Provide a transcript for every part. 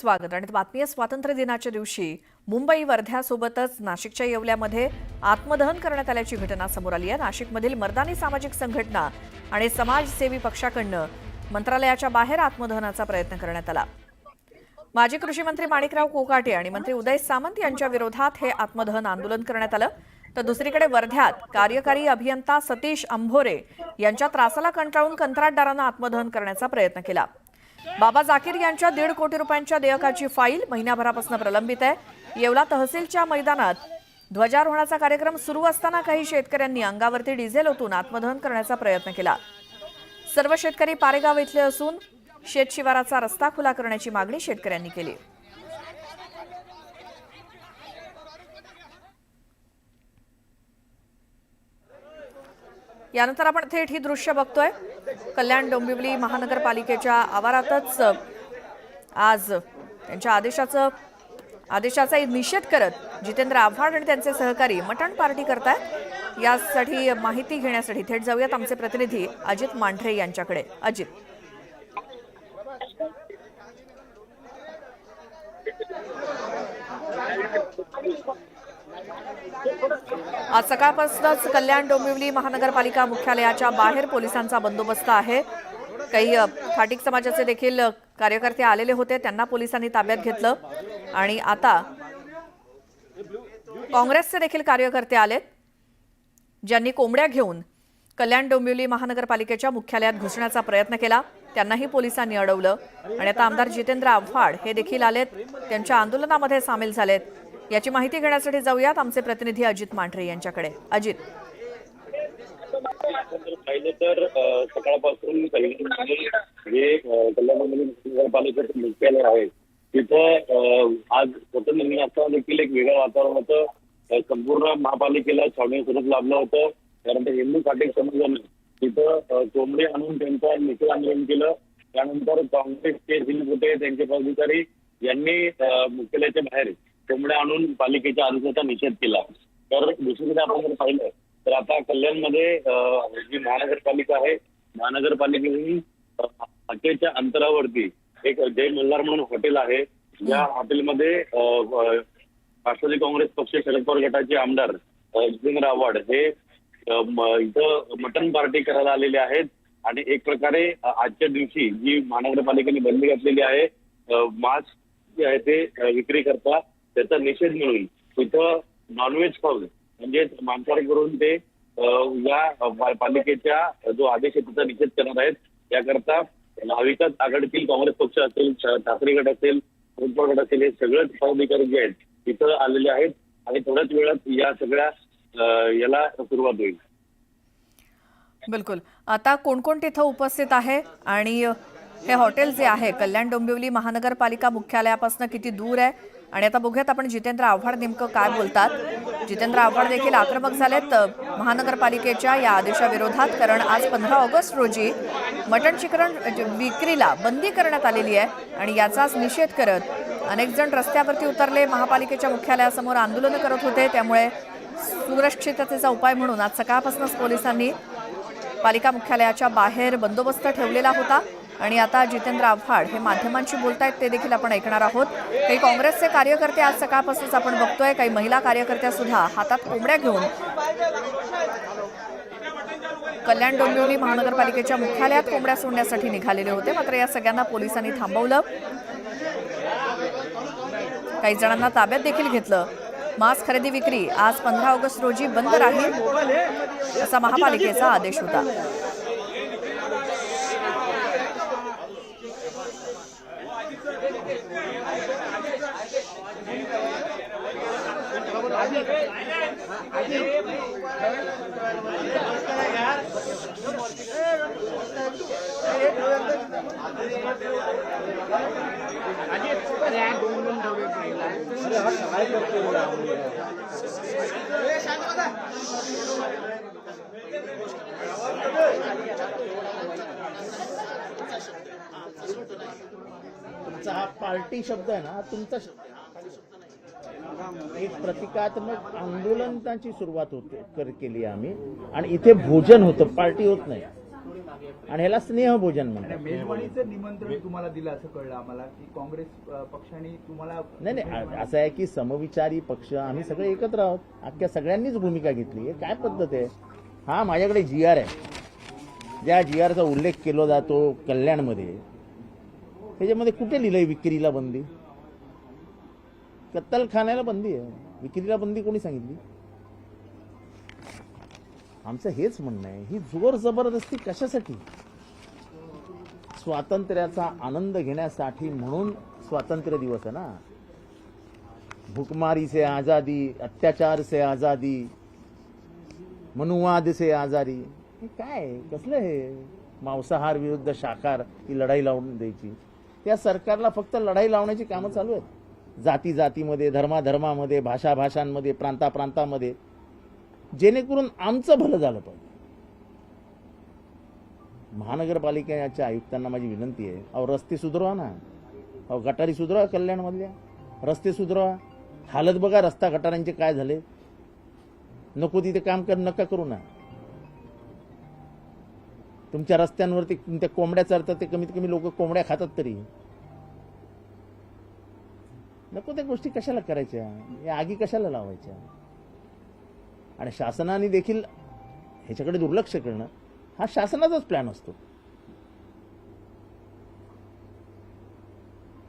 स्वागत। आणि बातमी स्वातंत्र्य दिनाच्या दिवशी मुंबई वर्ध्यासोबतच नाशिकच्या येवल्यामध्ये आत्मदहन करण्यात आल्याची घटना समोर आली आहे। नाशिकमधील मर्दानी सामाजिक संघटना आणि समाजसेवी पक्षाकडून मंत्रालयाच्या बाहेर आत्मदहनाचा प्रयत्न करण्यात आला। माजी कृषी मंत्री माणिकराव कोकाटे आणि मंत्री उदय सामंत यांच्या विरोधात हे आत्मदहन आंदोलन करण्यात आलं। तर दुसरीकडे वर्ध्यात कार्यकारी अभियंता सतीश अंभोरे यांच्या त्रासाला कंटाळून कंत्राटदारांना आत्मदहन करण्याचा प्रयत्न केला। बाबा जाकीर यांच्या 1.5 कोटी रुपयांच्या देयकाची फाईल महिन्याभरापासून प्रलंबित आहे। येवला तहसीलच्या मैदानात ध्वजारोहणाचा कार्यक्रम सुरू असताना काही शेतकऱ्यांनी अंगावरती डिझेल ओतून आत्मदहन करण्याचा प्रयत्न केला। सर्व शेतकरी पारेगाव इथले असून शेतशिवाराचा रस्ता खुला करण्याची मागणी शेतकऱ्यांनी केली। यानंतर आपण थेट ही दृश्य बघतोय। कल्याण डोंबिवली महानगरपालिकेच्या आवारातच आज त्यांच्या आदेशाचा निषेध करत जितेंद्र आव्हाड आणि त्यांचे सहकारी मटण पार्टी करतायत। यासाठी माहिती घेण्यासाठी थेट जाऊयात आमचे प्रतिनिधी अजित मांढरे यांच्याकडे। अजित, आज सकाळपासूनच कल्याण डोंबिवली महानगरपालिका मुख्यालयाच्या बाहेर पोलिसांचा बंदोबस्त आहे। काही थाटिक समाजाचे देखील कार्यकर्ते आलेले होते, त्यांना पोलिसांनी ताब्यात घेतलं। आणि आता काँग्रेसचे देखील कार्यकर्ते आलेत, ज्यांनी कोंबड्या घेऊन कल्याण डोंबिवली महानगरपालिकेच्या मुख्यालयात घुसण्याचा प्रयत्न केला। त्यांनाही पोलिसांनी अडवलं। आणि आता आमदार जितेंद्र आव्हाड हे देखील आलेत, त्यांच्या आंदोलनामध्ये सामील झालेत। याची माहिती घेण्यासाठी जाऊयात आमचे प्रतिनिधी अजित मांढरे यांच्याकडे। अजित, पाहिलं तर सकाळपासून जे कल्याण नगरपालिकेचं मुख्यालय आहे तिथं आज स्वतंत्र असताना देखील एक वेगळं वातावरण होतं। संपूर्ण महापालिकेला छावणी स्वरूप लाभलं होतं। त्यानंतर हिंदू थाटिक समाजाने तिथं कोंबडे आणून त्यांचा निषेध आंदोलन केलं। त्यानंतर काँग्रेसचे जिल्हाधिकारी त्यांचे पदाधिकारी यांनी मुख्यालयाच्या बाहेर कोंबड्या आणून पालिकेच्या आदेशाचा निषेध केला। तर दुसरीकडे आपण जर पाहिलं तर आता कल्याणमध्ये जी महानगरपालिका आहे, महानगरपालिकेने हॉटेलच्या अंतरावरती एक जय मल्हार म्हणून हॉटेल आहे। या हॉटेलमध्ये राष्ट्रवादी काँग्रेस पक्ष शरद पवार गटाचे आमदार जितेंद्र आव्हाड हे इथं मटन पार्टी करायला आलेले आहेत। आणि एक प्रकारे आजच्या दिवशी जी महानगरपालिकेने बंदी घातलेली आहे मास्क जे आहे ते विक्री करता, त्याचा निषेध म्हणून इथं नॉनव्हेज खाऊन म्हणजे मांसाहार करून ते या पालिकेच्या जो आदेश आहे त्याचा निषेध करणार आहेत। याकरता महाविकास आघाडीतील काँग्रेस पक्ष असेल, ठाकरे गट असेल, शरद पवार गट असेल, हे सगळेच पदाधिकारी जे आहेत तिथं आलेले आहेत। आणि थोड्याच वेळात या सगळ्या याला सुरुवात होईल। बिलकुल, आता कोण कोण तिथं उपस्थित आहे आणि हे हॉटेल जे आहे कल्याण डोंबिवली महानगरपालिका मुख्यालयापासून किती दूर आहे? आणि आता बघूयात आपण जितेंद्र आव्हाड नेमकं काय बोलतात। जितेंद्र आव्हाड देखील आक्रमक झालेत महानगरपालिकेच्या या आदेशाविरोधात, कारण आज 15 ऑगस्ट रोजी मटण चिकन विक्रीला बंदी करण्यात आलेली आहे। आणि याचाच निषेध करत अनेक जण रस्त्यावरती उतरले, महापालिकेच्या मुख्यालयासमोर आंदोलन करत होते। त्यामुळे सुरक्षिततेचा उपाय म्हणून आज सकाळपासूनच पोलिसांनी पालिका मुख्यालयाच्या बाहेर बंदोबस्त ठेवलेला होता। आणि आता जितेंद्र आव्हाड हे माध्यमांशी बोलतायत, ते देखील आपण ऐकणार आहोत। काही काँग्रेसचे कार्यकर्ते आज सकाळपासूनच आपण बघतोय, काही महिला कार्यकर्त्या सुद्धा हातात कोंबड्या घेऊन कल्याण डोंबिवली महानगरपालिकेच्या मुख्यालयात कोंबड्या सोडण्यासाठी निघालेले होते। मात्र या सगळ्यांना पोलिसांनी थांबवलं, काही जणांना ताब्यात देखील घेतलं। मास्क खरेदी विक्री आज 15 ऑगस्ट रोजी बंद राहील असा महापालिकेचा आदेश होता। तुमचा हा पार्टी शब्द आहे ना, तुमचा एक प्रतिकात्मक आंदोलनाची सुरुवात होते केली आम्ही। आणि इथे भोजन होतं, पार्टी होत नाही। आणि ह्याला स्नेहभोजन म्हणतात. मेजवानीचं निमंत्रण तुम्हाला दिलं असं कळलं आम्हाला की काँग्रेस पक्षाने तुम्हाला नाही असं आहे की समविचारी पक्ष आम्ही सगळे एकत्र आहोत. अख्ख्या सगळ्यांनीच भूमिका घेतली. हे काय पद्धत आहे? हा माझ्याकडे GR आहे. ज्या GRचा उल्लेख केला जातो कल्याणमध्ये, त्याच्यामध्ये कुठे लिहिलंय विक्रीला बंदी? कत्तलखान्याला बंदी आहे, विक्रीला बंदी कोणी सांगितली? आमचं हेच म्हणणं आहे, ही जोर जबरदस्ती कशासाठी? स्वातंत्र्याचा आनंद घेण्यासाठी म्हणून स्वातंत्र्य दिवस आहे ना. भुकमारी से आजादी, अत्याचार से आजादी, मनुवाद से आजादी. हे काय कसलं हे? मांसाहार विरुद्ध शाकाहार ही लढाई लावून द्यायची. त्या सरकारला फक्त लढाई लावण्याची कामं चालू आहेत. जाती जातीमध्ये, धर्माधर्मामध्ये, भाषा भाषांमध्ये, प्रांतामध्ये, जेणेकरून आमचं भलं झालं पाहिजे. महानगरपालिकेच्या आयुक्तांना माझी विनंती आहे, अहो रस्ते सुधारवा ना. अहो गटारी सुधारवा, कल्याणमधल्या रस्ते सुधारवा. हालत बघा रस्ता गटारांचे काय झाले. नको तिथे काम नका करू ना. तुमच्या रस्त्यांवरती त्या कोंबड्या चरतात, ते कमीत कमी लोक कोंबड्या खातात तरी. नको त्या गोष्टी कशाला करायच्या, या आगी कशाला लावायच्या? आणि शासनाने देखील ह्याच्याकडे दुर्लक्ष करणं हा शासनाचाच प्लॅन असतो.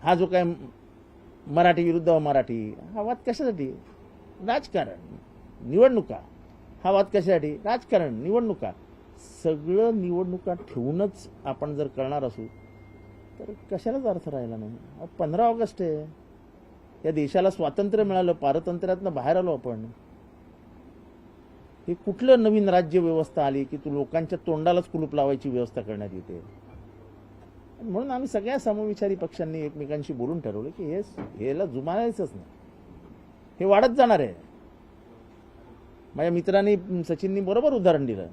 हा जो काय मराठी विरुद्ध मराठी हा वाद कशासाठी? राजकारण, निवडणुका. हा वाद कशासाठी? राजकारण, निवडणुका. सगळं निवडणुका ठेवूनच आपण जर करणार असू तर कशालाच अर्थ राहिला नाही. 15 ऑगस्ट आहे, या देशाला स्वातंत्र्य मिळालं, पारतंत्र्यातनं बाहेर आलो आपण. हे कुठलं नवीन राज्य व्यवस्था आली की तू लोकांच्या तोंडालाच कुलूप लावायची व्यवस्था करण्यात येते? म्हणून आम्ही सगळ्या समविचारी पक्षांनी एकमेकांशी बोलून ठरवलं की हेला जुमानायचंच नाही, हे वाढत जाणार आहे. माझ्या मित्रांनी सचिननी बरोबर उदाहरण दिलं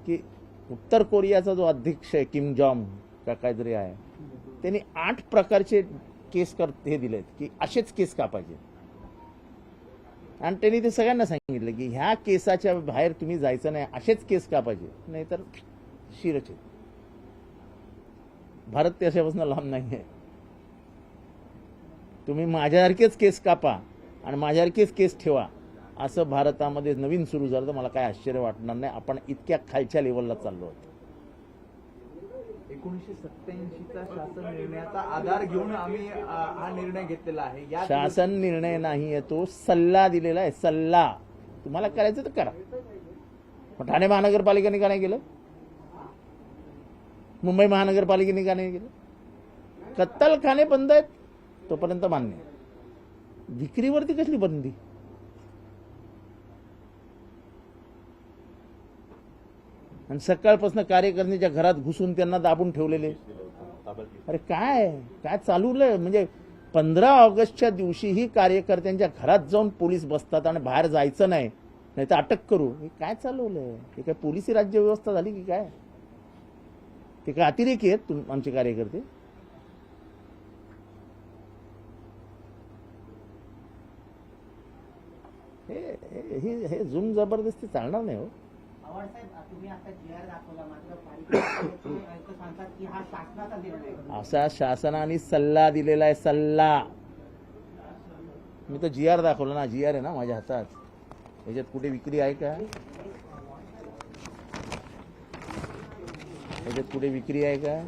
की उत्तर कोरियाचा जो अध्यक्ष आहे किम जॉंग का काहीतरी आहे, त्यांनी 8 प्रकारचे केस हे दिलेत की असेच केस कापायचे. आणि त्यांनी ते सगळ्यांना सांगितलं की ह्या केसाच्या बाहेर तुम्ही जायचं नाही, असेच केस कापायचे, नाहीतर शिरचे. भारत त्याच्यापासून लांब नाही आहे. तुम्ही माझ्यासारखेच केस कापा आणि माझ्यासारखेच केस ठेवा, असं भारतामध्ये नवीन सुरू झालं तर मला काय आश्चर्य वाटणार नाही. आपण इतक्या खालच्या लेवलला चाललो आहोत. 1987चा शासन निर्णयाचा आधार घेऊन आम्ही हा निर्णय घेतलेला आहे. या शासन निर्णय नाही, तो सल्ला दिलेला आहे. सल्ला तुम्हाला करायचं तर करा. ठाणे महानगरपालिकेने का नाही केलं? मुंबई महानगरपालिकेने का नाही केलं? कत्तलखाने बंद आहेत तोपर्यंत मान्य. विक्रीवरती कसली बंदी? आणि सकाळपासून कार्यकर्त्यांच्या घरात घुसून त्यांना दाबून ठेवलेले. अरे काय चालवलंय? म्हणजे 15 ऑगस्टच्या दिवशीही कार्यकर्त्यांच्या घरात जाऊन पोलीस बसतात आणि बाहेर जायचं नाही, नाहीतर अटक करू. हे काय चालवलंय? हे काय पोलिसी राज्य व्यवस्था झाली की काय? ते काय अतिरेकी आहेत आमचे कार्यकर्ते? हे जुम जबरदस्ती चालणार नाही हो. असा शासनाने सल्ला दिलेला आहे. सल्ला. मी तर GR दाखवला ना. GR आहे ना माझ्या हातात. याच्यात कुठे विक्री आहे का? याच्यात कुठे विक्री आहे का?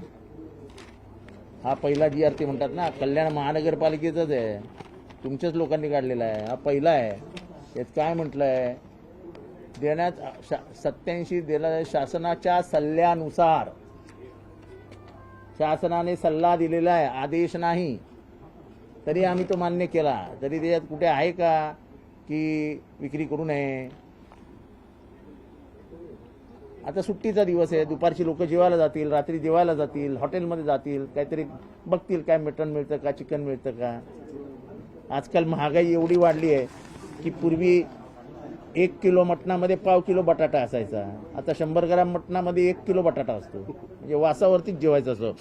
हा पहिला GR ते म्हणतात ना, कल्याण महानगरपालिकेचाच आहे, तुमच्याच लोकांनी काढलेला आहे. हा पहिला आहे. यात काय म्हटलंय? देण्यात 87 दिला शासनाच्या सल्ल्यानुसार. शासनाने सल्ला दिलेला आहे, आदेश नाही. तरी आम्ही तो मान्य केला. तरी त्याच्यात कुठे आहे का की विक्री करू नये? आता सुट्टीचा दिवस आहे, दुपारची लोक जेवायला जातील, रात्री जेवायला जातील, हॉटेलमध्ये जातील, काहीतरी बघतील काय मटण मिळतं का, चिकन मिळतं का. आजकाल महागाई एवढी वाढली आहे की पूर्वी 1 किलो मटणामध्ये पाव किलो बटाटा असायचा. आता 100 ग्राम मटणामध्ये 1 किलो बटाटा असतो. म्हणजे वासावरतीच जेवायचं असं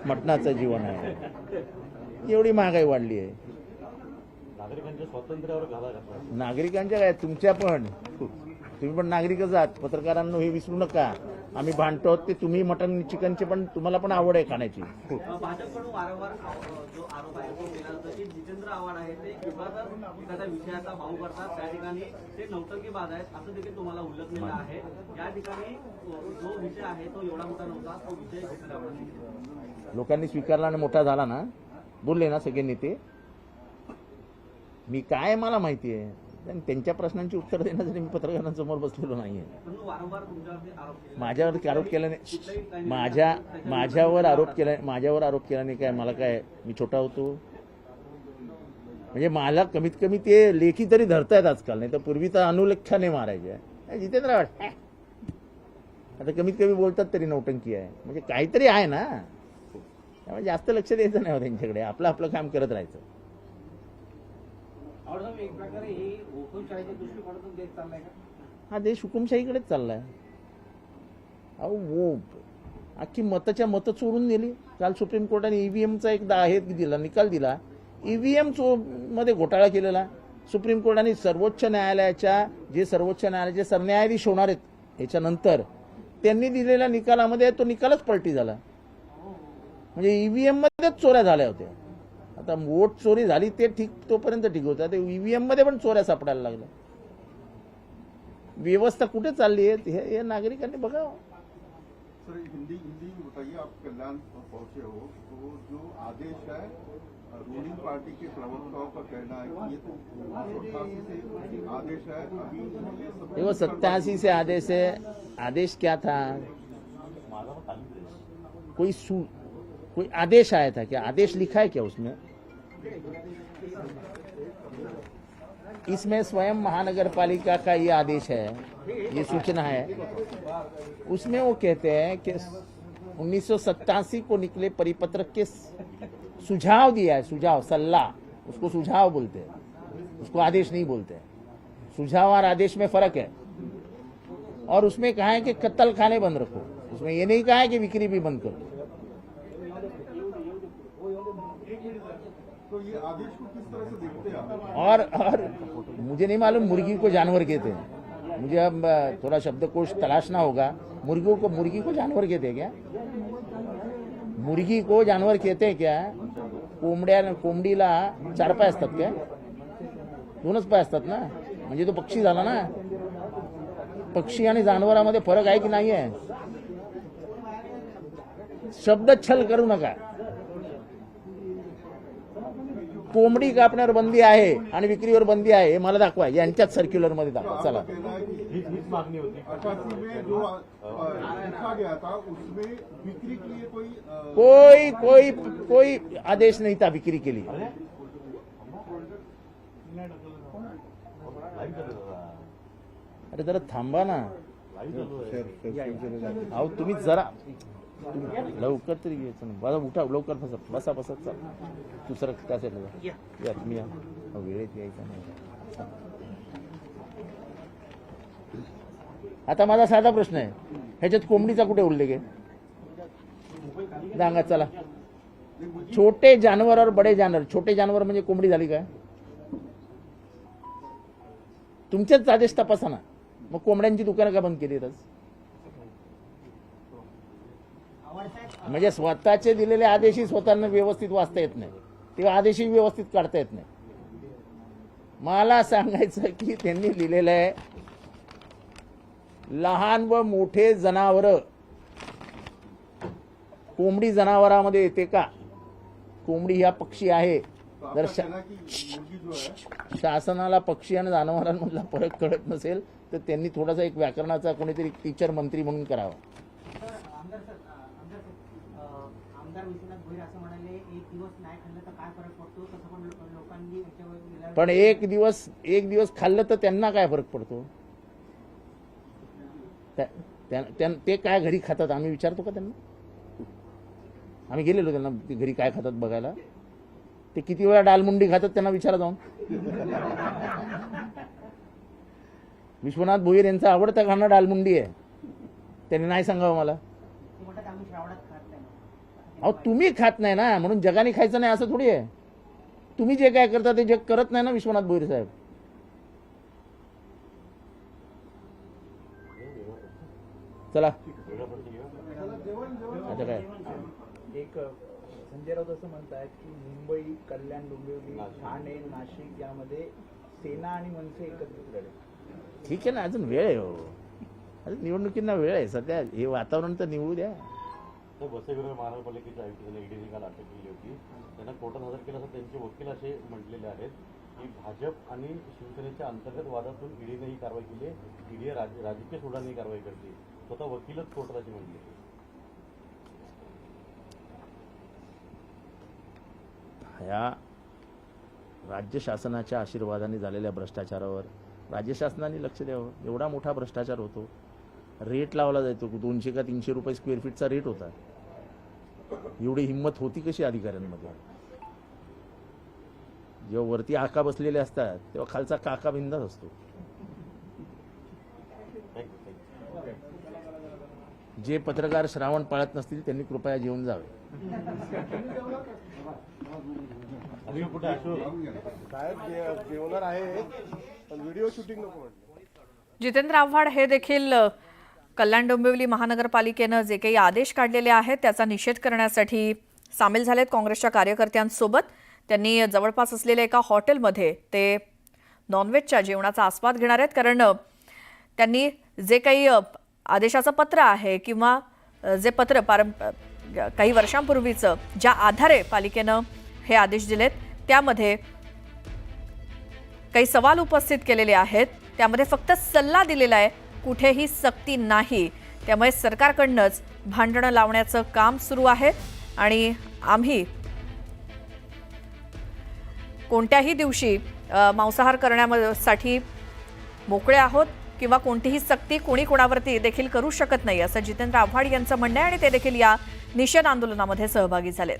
मटणाचं जीवन आहे. एवढी महागाई वाढली आहे. नागरिकांच्या स्वातंत्र्यावर घाला घातला. नागरिकांच्या काय, तुमच्या पण, तुम्ही पण नागरिकच आहात. पत्रकारांनो हे विसरू नका. आम्ही भांडतो ते तुम्ही मटन चिकनचे पण तुम्हाला पण आवड आहे खाण्याची. भाजपकडून वारंवार जो आरोप आहे तो केला जातो की जितेंद्र आव्हाड आहे ते एखाद्या विषयाचा भाऊ करतात, त्या ठिकाणी ते नौटंकीबाज आहेत असं देखील तुम्हाला उल्लेखलेलं आहे. या ठिकाणी जो विषय आहे तो एवढा मोठा नव्हता, तो विषय जितेंद्र आव्हाड लोकांनी स्वीकारला आणि मोठा झाला ना, बोलले ना सगळे नेते. मी काय मला माहिती आहे, आणि त्यांच्या प्रश्नांची उत्तर देण्यासाठी मी पत्रकारांसमोर बसलेलो नाहीये. परंतु वारंवार तुमच्यावरती आरोप केले. माझ्यावरती आरोप केल्याने माझ्यावर आरोप केल्याने काय मला काय मी छोटा होतो? म्हणजे मला कमीत कमी ते लेखी तरी धरतायत आजकाल, नाही तर पूर्वी तर अनुलेख्याने मारायचे. जितेंद्र आव्हाड आता कमीत कमी बोलतात तरी नौटंकी आहे, म्हणजे काहीतरी आहे ना. त्यामुळे जास्त लक्ष द्यायचं नाही हो त्यांच्याकडे, आपलं आपलं काम करत राहायचं. एक प्रकारे हे हुकुमशाहीच्या दृष्टिकोनातून देश चाललाय का? हा देश हुकुमशाहीकडेच चाललाय. अहो अख्खी मतं चोरून दिली. काल सुप्रीम कोर्टाने ईव्हीएमचा एक निकाल दिला. ईव्हीएम मध्ये घोटाळा केलेला. सुप्रीम कोर्टाने सर्वोच्च न्यायालयाचे सरन्यायाधीश होणार आहेत याच्यानंतर त्यांनी दिलेल्या निकालामध्ये तो निकालच पलटी झाला. म्हणजे ईव्हीएम मध्येच चोऱ्या झाल्या होत्या. आता वोट चोरी झाली ते ठीक, तोपर्यंत ठीक होतं. ते ईव्हीएम मध्ये पण चोऱ्या सापडायला लागल्या. व्यवस्था कुठे चालली आहे हे नागरिकांनी बघावं. सर हिंदी बताइए, आप कल्याण पहुंचे हो, तो जो आदेश है रूलिंग पार्टी के प्रवक्ताओं का कहना है कि ये तो 1988 से आदेश है, अभी ये सब देखो 87 से आदेश है. आदेश क्या था? कोई आदेश आया था क्या? आदेश लिखा है क्या उसमें? इसमें स्वयं महानगर पालिका का ये आदेश है, ये सूचना है. उसमें वो कहते हैं कि 1987 को निकले परिपत्र के सुझाव दिया है. सुझाव, सल्ला, उसको सुझाव बोलते हैं, उसको आदेश नहीं बोलते. सुझाव और आदेश में फर्क है. और उसमें कहा है कि कत्ल खाने बंद रखो. उसमें ये नहीं कहा है कि बिक्री भी बंद करो. तो ये आदेश को किस तरह से देखते हैं आप? और मुझे नहीं मालूम मुर्गी को जानवर कहते हैं. मुझे अब थोड़ा शब्दकोश तलाशना होगा. मुर्गी को जानवर कहते हैं क्या? मुर्गी को जानवर कहते हैं क्या? कोंबडीला 4 पाय असतात काय? 2च पाय असतात ना, म्हणजे तो पक्षी झाला ना. पक्षी आणि जानवरामध्ये फरक आहे की नाही आहे? शब्दच्छल करू नका. कोंबडी कापण्यावर बंदी आहे आणि विक्रीवर बंदी आहे हे मला दाखवा. यांच्याच सर्क्युलर मध्ये दाखवा. चला. हीच मागणी होती. 88 में जो लिखा गया था उसमें बिक्री के लिए कोई आदेश नहीं था बिक्री के लिए. अरे जरा थांबा ना. अहो तुम्ही जरा लवकर तरी घ्यायचं ना. बसा, उठा लवकर. बसा चल. दुसरं त्या साईडला या. तुम्ही या. वेळेत यायचं नाही. आता माझा साधा प्रश्न आहे, ह्याच्यात कोंबडीचा कुठे उल्लेख आहे? सांगा चला. छोटे जानवर और बडे जानवर. छोटे जानवर म्हणजे कोंबडी झाली काय? तुमचेच आदेश तपासा ना. मग कोंबड्यांची दुकानं का बंद केली? म्हणजे स्वतःचे दिलेले आदेशही स्वतःला व्यवस्थित वाचता येत नाही, तेव्हा आदेशही व्यवस्थित काढता येत नाही. मला सांगायचं की त्यांनी लिहिलेलं आहे लहान व मोठे जनावर. कोंबडी जनावरांमध्ये येते का? कोंबडी हा पक्षी आहे. जर शासनाला पक्षी आणि जनावरांमधला फरक कळत नसेल तर त्यांनी थोडासा एक व्याकरणाचा कोणीतरी टीचर मंत्री म्हणून करावा. आमदार विश्वनाथ भोईर असं म्हणाले, एक दिवस नाही खाल्लं तर काय फरक पडतो, तसं पण लोकांनी याच्यावर. पण एक दिवस खाल्लं तर त्यांना काय फरक पडतो? ते काय घरी खातात आम्ही विचारतो का त्यांना? आम्ही गेलेलो त्यांना घरी काय खातात बघायला. ते किती वेळा डालमुंडी खातात त्यांना विचारा जाऊन. विश्वनाथ भोईर यांचा आवडता खाणं डालमुंडी आहे. त्यांनी नाही सांगावं मला. आम्ही श्रावणात खात नाही. अहो तुम्ही खात नाही ना म्हणून जगाने खायचं नाही असं थोडी आहे. तुम्ही जे काय करता ते जग करत नाही ना विश्वनाथ भोईर साहेब. चला. आता काय एक संजय राऊत असं म्हणतात की मुंबई, कल्याण, डोंबिवली, ठाणे, नाशिक यामध्ये सेना आणि मनसे एकत्रित लढे. ठीक आहे ना, अजून वेळ आहे हो, अजून निवडणुकींना वेळ आहे. सध्या हे वातावरण तर निवडू द्या. तर वसईविरार महानगरपालिकेच्या आयुक्तांनी ईडीने काल अटक केली होती. त्यांना कोर्टात हजर केलं असं त्यांचे वकील असे म्हटलेले आहेत की भाजप आणि शिवसेनेच्या अंतर्गत वादातून ईडीने ही कारवाई केली आहे. ईडी राजकीय सोडाने ही कारवाई करते. स्वतः वकीलच कोर्टात असे म्हटले. ह्या राज्य शासनाच्या आशीर्वादाने झालेल्या भ्रष्टाचारावर राज्य शासनाने लक्ष द्यावं. एवढा मोठा भ्रष्टाचार होतो. रेट लावला जातो, 200 का 300 रुपये स्क्वेअर फीटचा रेट होता. एवढी हिंमत होती कशी अधिकाऱ्यांमध्ये? जेव्हा वरती आका बसलेले असतात तेव्हा खालचा काका बिंदास असतो. जे पत्रकार श्रावण पाळत नसतील त्यांनी कृपया जेवून जावे. अधिक कुठे अशोक साहेब जेवणार आहे पण व्हिडिओ शूटिंग नको म्हटलं. जितेंद्र आव्हाड हे देखील कल्याण डोंबिवली महानगरपालिकेनं जे काही आदेश काढलेले आहेत त्याचा निषेध करण्यासाठी सामील झालेत काँग्रेसच्या कार्यकर्त्यांसोबत. त्यांनी जवळपास असलेल्या एका हॉटेलमध्ये ते नॉनव्हेजच्या जेवणाचा आस्वाद घेणार आहेत, कारण त्यांनी जे काही आदेशाचं पत्र आहे किंवा जे पत्र काही वर्षांपूर्वीचं ज्या आधारे पालिकेनं हे आदेश दिलेत त्यामध्ये काही सवाल उपस्थित केलेले आहेत. त्यामध्ये फक्त सल्ला दिलेला आहे, कुठेही सक्ती नाही. त्यामुळे सरकारकडनंच भांडणं लावण्याचं काम सुरू आहे आणि आम्ही कोणत्याही दिवशी मांसाहार करण्यासाठी मोकळे आहोत किंवा कोणतीही सक्ती कोणी कोणावरती देखील करू शकत नाही असं जितेंद्र आव्हाड यांचं म्हणणं आहे आणि ते देखील या निषेध आंदोलनामध्ये सहभागी झालेत.